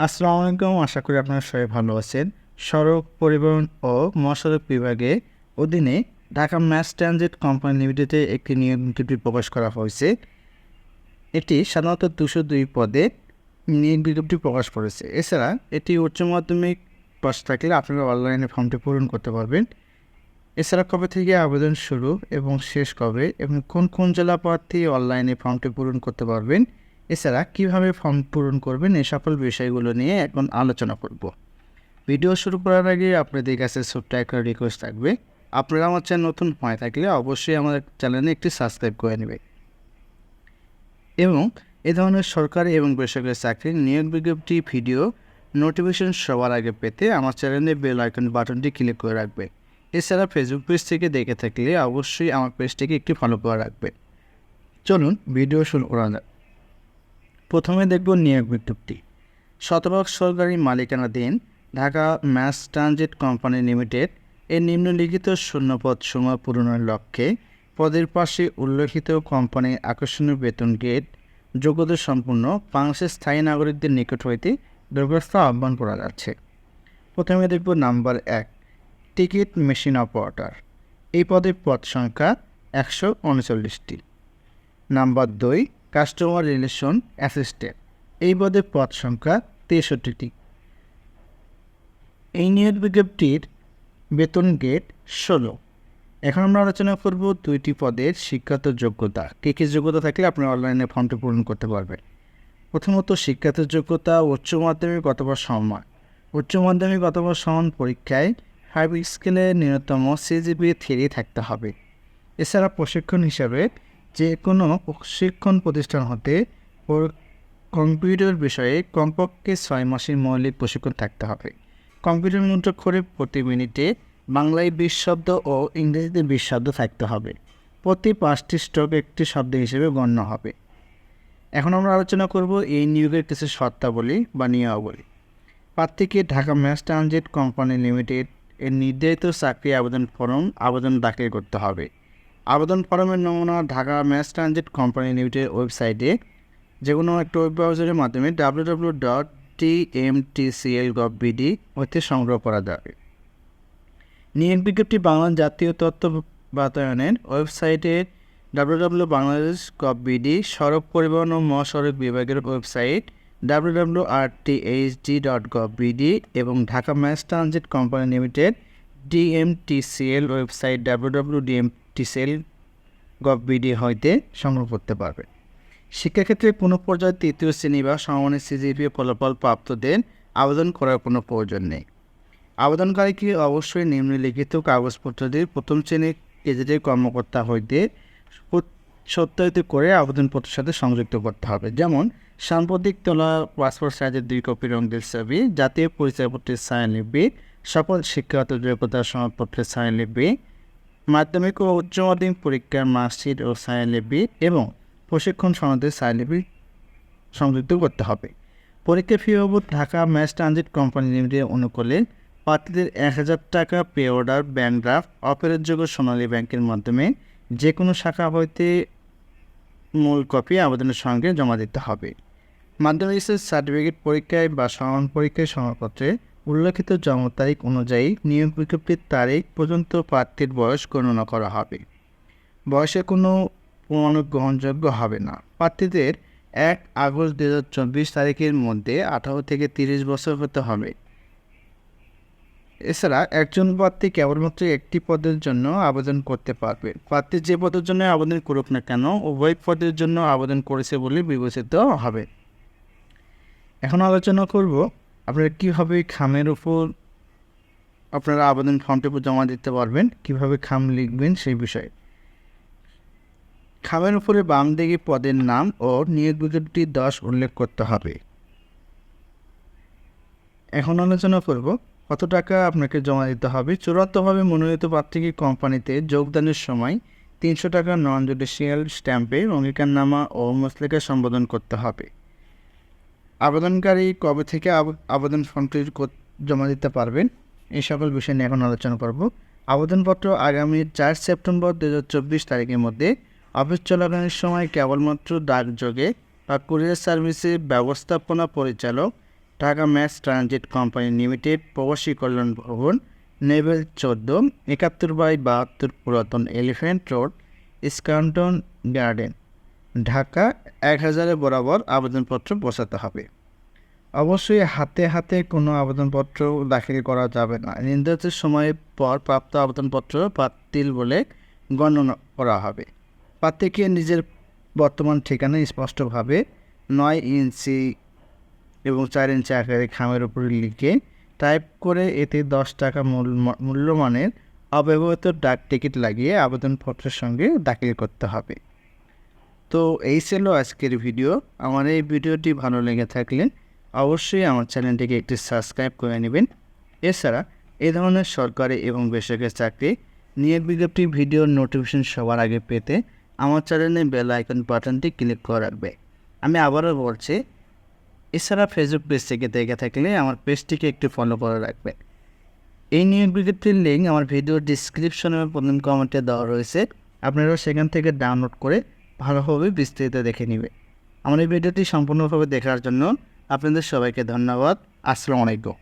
আসসালামু আলাইকুম। আশা করি আপনারা সবাই ভালো আছেন। সড়ক পরিবহন ও মহাসড়ক বিভাগে অধীনে ঢাকা ম্যাস ট্রানজিট কোম্পানি লিমিটেডে একটি নিয়োগ বিজ্ঞপ্তি প্রকাশ করা হয়েছে। এটি সাধারণত 202 পদে নিয়োগ বিজ্ঞপ্তি প্রকাশ করেছে। এছাড়া এটি উচ্চ মাধ্যমিক পাস থাকলে আপনারা অনলাইনে ফর্মটি পূরণ করতে পারবেন। এছাড়া কবে থেকে আবেদন শুরু এবং শেষ কবে এবং কোন কোন জেলা প্রার্থী অনলাইনে ফর্মটি পূরণ করতে পারবেন, এছাড়া কীভাবে ফর্ম পূরণ করবেন, এই সকল বিষয়গুলো নিয়ে এখন আলোচনা করব। ভিডিও শুরু করার আগে আপনাদের কাছে ছোট্ট একটা রিকোয়েস্ট থাকবে, আপনারা আমার চ্যানেল নতুন হয়ে থাকলে অবশ্যই আমার চ্যানেলে একটি সাবস্ক্রাইব করে নেবে এবং এ ধরনের সরকারি এবং বেসরকারি চাকরির নিয়োগ বিজ্ঞপ্তি ভিডিও নোটিফিকেশন সবার আগে পেতে আমার চ্যানেলে বেল আইকন বাটনটি ক্লিক করে রাখবে। এছাড়া ফেসবুক পেজ থেকে দেখে থাকলে অবশ্যই আমার পেজটিকে একটি ফলো করে রাখবে। চলুন ভিডিও শুরু করা যাক। প্রথমে দেখব নিয়োগ বিজ্ঞপ্তি। শতভাগ সরকারি মালিকানাধীন Dhaka mass transit company limited এর নিম্নলিখিত শূন্যপদ সমূহ পূরণের লক্ষ্যে পদের পাশে উল্লেখিত কোম্পানির আকর্ষণীয় বেতন গেট যোগ্যতা সম্পন্ন বাংলাদেশের স্থায়ী নাগরিকদের নিকট হইতে দরখাস্ত আহ্বান করা যাচ্ছে। প্রথমে দেখব নাম্বার 1, টিকিট মেশিন অপারেটর। এই পদের পদ সংখ্যা 139টি। Number 2, customer relation assistant. এই পদের পদ সংখ্যা 63টি। এই নিয়োগ বিজ্ঞপ্তির বেতন গেট 16। এখন আমরা আলোচনা করব 2টি পদের শিক্ষাগত যোগ্যতা। কী কী যোগ্যতা থাকলে আপনি অনলাইনে ফর্মটি পূরণ করতে পারবেন। প্রথমত শিক্ষাগত যোগ্যতা উচ্চ মাধ্যমিক অথবা সমমান। উচ্চ মাধ্যমিক অথবা সমান পরীক্ষায় 5 স্কেলে ন্যূনতম সিজিপিএ 3 থাকতে হবে। এছাড়া প্রশিক্ষণ হিসাবে যে কোনো প্রশিক্ষণ প্রতিষ্ঠান হতে কম্পিউটার বিষয়ে কমপক্ষে 6 মাসের মৌলিক প্রশিক্ষণ থাকতে হবে। কম্পিউটার মুদ্রাক্ষরে প্রতি মিনিটে বাংলায় 20 শব্দ ও ইংরেজিতে 20 শব্দ থাকতে হবে। প্রতি 5টি স্ট্রোক একটি শব্দ হিসেবে গণ্য হবে। এখন আমরা আলোচনা করব এই নিয়োগের কিছু শর্তাবলী বা নিয়মাবলী। প্রার্থীকে Dhaka mass transit company limited এর নির্ধারিত চাকরি আবেদন দাখিল করতে হবে। আবেদন ফর্মের নমুনা Dhaka mass transit company limited ওয়েবসাইটে যে কোনো একটা ওয়েব ব্রাউজারের মাধ্যমে www.tmtcl.gov.bd হতে সংগ্রহ করা যাবে। নিয়োগ বিজ্ঞপ্তি বাংলা জাতীয় তথ্য বাতায়নের ওয়েবসাইটে www.bangladesh.gov.bd, সড়ক পরিবহন ও মহাসড়ক বিভাগের ওয়েবসাইট www.rthd.gov.bd এবং Dhaka mass transit company limited DMTCL website www.dmtcl.gov.bd হইতে সংগ্রহ করতে পারবে। শিক্ষাক্ষেত্রে কোনো পর্যায়ে 3য় শ্রেণী বা সমমানের সিজিপিএ ফলাফল প্রাপ্তদের আবেদন করার কোনো প্রয়োজন নেই। আবেদনকারীকে অবশ্যই নিম্নলিখিত কাগজপত্র দিয়ে প্রথম শ্রেণীর গেজেটের কর্মকর্তা হইতে সত্যায়িত করে আবেদনপত্রের সাথে সংযুক্ত করতে হবে। যেমন সাম্প্রতিক তোলা পাসপোর্ট সাইজের 2 কপি রঙিন ছবি, জাতীয় পরিচয়পত্রের ছায়ালিপি, সকল শিক্ষাগত যোগ্যতার সনদপত্রের ছায়ালিপি, মাধ্যমিক ও উচ্চ মাধ্যমিক পরীক্ষার মার্কশিট ও ছায়ালিপি এবং প্রশিক্ষণ সনদের ছায়ালিপি সংযুক্ত করতে হবে। পরীক্ষা ফি বাবদ Dhaka mass transit company limited অনুকূলে প্রার্থীদের 1000 টাকা পে অর্ডার ব্যাংক ড্রাফট অপেরোধযোগ্য সোনালী ব্যাংকের মাধ্যমে যে কোনো শাখা হইতে মূল কপি আবেদনের সঙ্গে জমা দিতে হবে। মাধ্যমিক সার্টিফিকেট পরীক্ষায় বা সমান পরীক্ষায় সমাপত্রে উল্লেখিত জমা তারিখ অনুযায়ী নিয়োগ বিজ্ঞপ্তির তারিখ পর্যন্ত প্রার্থীর বয়স গণনা করা হবে। বয়সে কোনো প্রমাণ গ্রহণযোগ্য হবে না। প্রার্থীদের 1 আগস্ট 2024 তারিখের মধ্যে 18 থেকে 30 বছর হতে হবে। এছাড়া একজন প্রার্থী কেবলমাত্র একটি পদের জন্য আবেদন করতে পারবে। প্রার্থী যে পদের জন্য আবেদন করুক না কেন উভয় পদের জন্য আবেদন করেছে বলে বিবেচিত হবে। এখন আলোচনা করব আপনারা কীভাবে খামের উপর আপনারা আবেদন ফর্মটি জমা দিতে পারবেন, কিভাবে খাম লিখবেন সেই বিষয়ে। খামের উপরে বাম দিকে পদের নাম ও নিয়োগ বিজ্ঞপ্তি 10 উল্লেখ করতে হবে। এখন আলোচনা করব কত টাকা আপনাকে জমা দিতে হবে। চূড়ান্তভাবে মনোনীত প্রার্থীকে কোম্পানিতে যোগদানের সময় 300 টাকা নন জুডিশিয়াল স্ট্যাম্পে অঙ্গীকারনামা ও মুচলেখা সম্বোধন করতে হবে। আবেদনকারী কবে থেকে আবেদন ফর্মটি জমা দিতে পারবেন এই সকল বিষয় নিয়ে এখন আলোচনা করব। আবেদনপত্র আগামী 4 সেপ্টেম্বর 2024 তারিখের মধ্যে অফিস চলাকালীন সময় কেবলমাত্র ডাকযোগে বা কুরিয়ার সার্ভিসের ব্যবস্থাপনা পরিচালক Dhaka mass transit company limited, Probashi Kallyan Bhaban, level 14, 71/72 পুরাতন Elephant Road, Eskaton Garden, Dhaka 1000 বরাবর আবেদনপত্র পৌঁছাতে হবে। অবশ্যই হাতে হাতে কোনো আবেদনপত্র দাখিল করা যাবে না। নির্ধারিত সময়ের পর প্রাপ্ত আবেদনপত্র বাতিল বলে গণনা করা হবে। প্রার্থীকে নিজের বর্তমান ঠিকানা স্পষ্টভাবে 9 ইঞ্চি এবং 4 ইঞ্চি আকারে খামের উপরে লিখে টাইপ করে এতে 10 টাকা মূল্যমানের অব্যবহৃত ডাক টিকিট লাগিয়ে আবেদনপত্রের সঙ্গে দাখিল করতে হবে। তো এই ছিল আজকের ভিডিও। আমার এই ভিডিওটি ভালো লেগে থাকলে অবশ্যই আমার চ্যানেলটিকে একটি সাবস্ক্রাইব করে নেবেন। এছাড়া এই ধরনের সরকারি এবং বেসরকারি চাকরি নিয়োগ বিজ্ঞপ্তি ভিডিওর নোটিফিকেশন সবার আগে পেতে আমার চ্যানেলে বেল আইকন বাটনটি ক্লিক করে রাখবে। আমি আবারও বলছি, এছাড়া ফেসবুক পেজ থেকে দেখে থাকলে আমার পেজটিকে একটু ফলো করে রাখবে। এই নিয়োগ বিজ্ঞপ্তির লিঙ্ক আমার ভিডিওর ডিসক্রিপশনে এবং প্রথম কমেন্টে দেওয়া রয়েছে। আপনারাও সেখান থেকে ডাউনলোড করে ভালোভাবে বিস্তারিত দেখে নেবে। আমার এই ভিডিওটি সম্পূর্ণভাবে দেখার জন্য আপনাদের সবাইকে ধন্যবাদ। আসসালামু আলাইকুম।